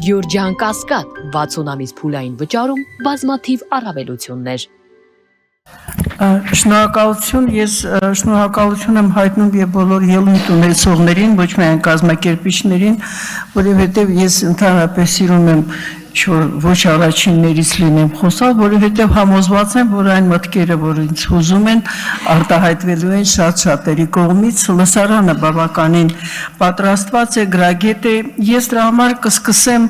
Գյորջյան Կասկադ 60 ամիս փուլային վճարում բազմաթիվ առավելություններ։ Շնորհակալություն, ես շնորհակալություն եմ հայտնում եւ բոլոր ելույթ ունեցողներին, ոչ միայն կազմակերպիչներին, որովհետեւ ես ընդհանրապես սիրում եմ ոչ առաջիններից լինեմ խոսալ, որովհետև համոզված եմ, որ այն մտքերը, որ ինձ հուզում են, արտահայտվելու են շատ-շատերի կողմից, լսարանը բավականին պատրաստված է, գրագետ է, ես դրա համար կսկսեմ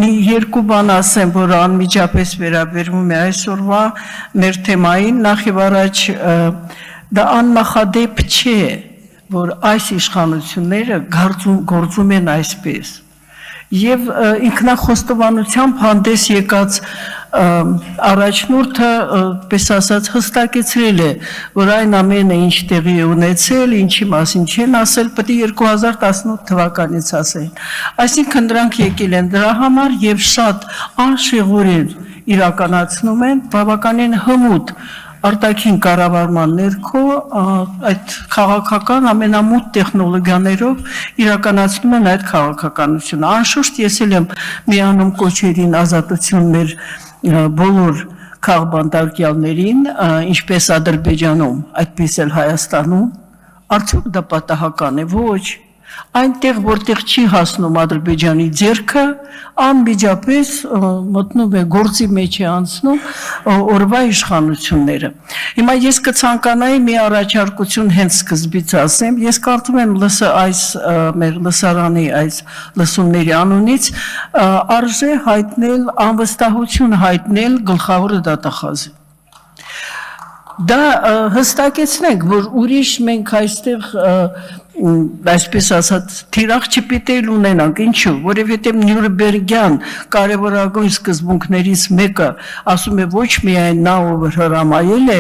մի երկու բան ասեմ, որ անմիջապես վերաբերվում է այսօրվա մեր թեմային, նախ եւ առաջ դա աննախադեպ չէ, որ այս իշխանությունները գործում են այսպես Եվ ինքնախոստովանությամբ հանդես եկած առաջնորդը, պես ասած, հստակեցրել է, որ այն ամենը ինչ տեղի է ունեցել, ինչի մասին չեն ասել, պետք է 2018 թվականից ասեն։ Այսինքն դրանք եկել են դրա համար եւ շատ անշեղորեն իրականացնում են բավականին հմուտ արտաքին կառավարման ներքո այդ քաղաքական ամենամութ տեխնոլոգիաներով իրականացնում են այդ քաղաքականությունը։ Անշուշտ ես եմ միանում կոչերին ազատություն մեր բոլոր քաղբանտարկյալներին, ինչպես Ադրբեջանում, այդպես էլ Հայաստանում, արդյոք դա պատահական է, ոչ։ Այնտեղ, որտեղ չի հասնում Ադրբեջանի ձեռքը, անմիջապես մտնում է գործի մեջ է անցնում օրվա իշխանությունները։ Հիմա ես կցանկանայի մի առաջարկություն հենց սկզբից ասեմ, ես կարծում եմ այս մեր լսարանի այս լսումների անունից արժե հայտնել անվստահություն հայտնել գլխավոր դատախազին։ Դա հստակեցնենք, որ ուրիշ մենք այստեղ այսպես ասած թիրախ չպիտի ունենանք, ինչու, որովհետև Նյուրնբերգյան կարևորագույն սկզբունքներից մեկը ասում է ոչ միայն նա, ով հրամայել է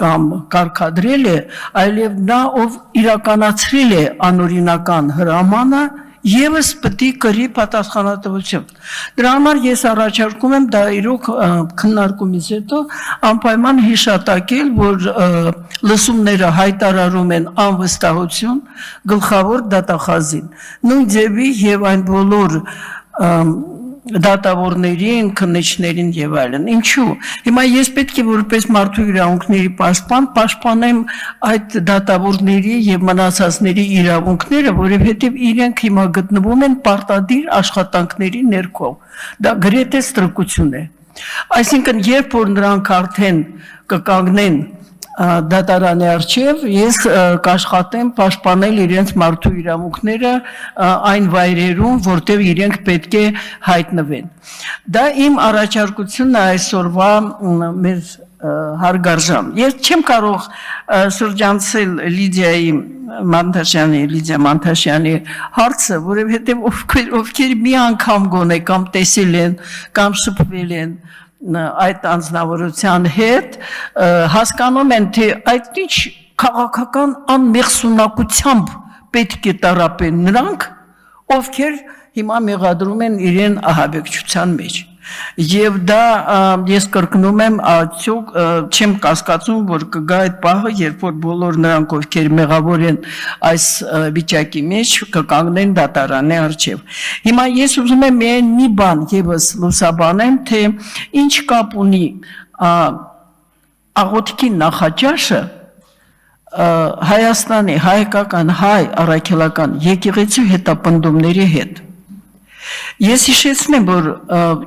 կամ կարգադրել է, այլև նա, ով իրականացրել է անօրինական հրամանը, Եվս պտի կրի պատասխանատվություն։ Դրա համար ես առաջարկում եմ դա իրոք քննարկումից հետո անպայման հիշատակել, որ լսումները հայտարարում են անվստահություն գլխավոր դատախազին։ Նույն ձևի եւ այն բոլոր դատավորներին, քննիչներին եւ այլն։ Ինչու։ Հիմա ես պետք է որպես մարդու իրավունքների պաշտպան պաշտպանեմ այդ դատավորների եւ մնացածների իրավունքները, որովհետեւ իրենք հիմա գտնվում են պարտադիր աշխատանքների ներքո։ Դա գրեթե ստրկություն է։ Այսինքն, երբ որ նրանք արդեն կկանգնեն դատարանի առջև, ես կաշխատեմ պաշտպանել իրենց մարդու իրավունքները այն վայրերում, որտեղ իրենք պետք է հայտնվեն։ Դա իմ առաջարկությունն է այսօրվա մեր հարգարժան։ Ես չեմ կարող շրջանցել Լիդիա Մանթաշյանի հարցը, որովհետև ովքեր մի անգամ գոնե կամ տեսել են, կամ շփվել են այդ անձնավորության հետ հասկանում են, թե այդ ինչ քաղաքական անմեղսունակությամբ պետք է տարապեն նրանք, ովքեր հիմա մեղադրում են իրեն ահաբեկչության մեջ։ Եվ դա ես կրկնում եմ, չեմ կասկածում, որ կգա այդ պահը, երբ որ բոլոր նրանք, ովքեր մեղավոր են այս վիճակի մեջ, կկանգնեն դատարանի առջև։ Հիմա ես ուզում եմ միայն մի բան եւս լուսաբանեմ, թե ինչ կապ ունի աղոթքի նախաճաշը Հայաստանի հայկական հայ առաքելական եկեղեցու հետապնդումների հետ։ Ես հիշեցնեմ, որ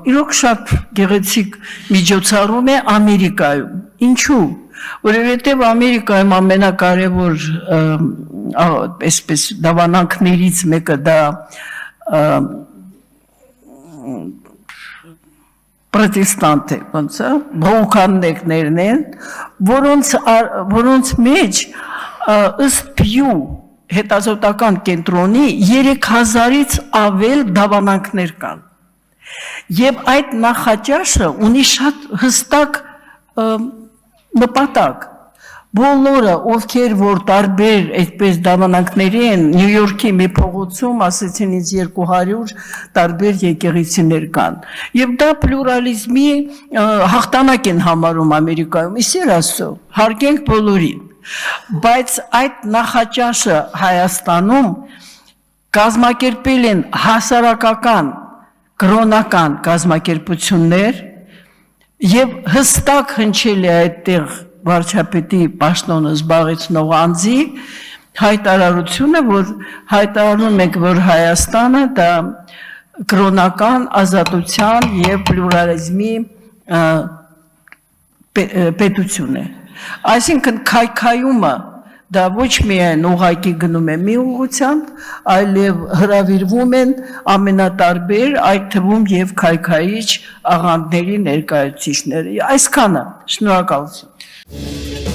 իրոք շատ գեղեցիկ միջոցառում է Ամերիկայում։ Ինչու։ Որովհետև Ամերիկայում ամենակարևոր այսպես դավանանքներից մեկը դա պրոտեստանտ է, ոնց է, բողոքաններն են, որոնց մեջ ըստ Փյու հետազոտական կենտրոնի 3000-ից ավել դավանանքներ կան։ Եվ այդ նախաճաշը ունի շատ հստակ նպատակ։ Բոլորը, ովքեր որ տարբեր այդպես դավանանքների են, Նյու Յորքի մի փողոցում ասեցին ինձ 200 տարբեր եկեղեցիներ կան։ Եվ դա պլուրալիզմի հաղթանակ են համարում Ամերիկայում, իսեր ասո, հարգենք բոլորին։ Բայց այդ նախաճաշը Հայաստանում կազմակերպել են հասարակական կրոնական կազմակերպություններ եւ հստակ հնչել է այդտեղ վարչապետի պաշտոնը զբաղեցնող անձի հայտարարությունը, որ հայտարարում ենք, որ Հայաստանը դա կրոնական ազատության եւ պլուրալիզմի պետություն է։ Այսինքն քայքայումը դա ոչ միայն ուղղակի գնում է մի ուղղությամբ, այլև հրավիրվում են ամենատարբեր, այդ թվում եւ քայքայիչ աղանդների ներկայացուցիչները։ Այսքանը, շնորհակալություն։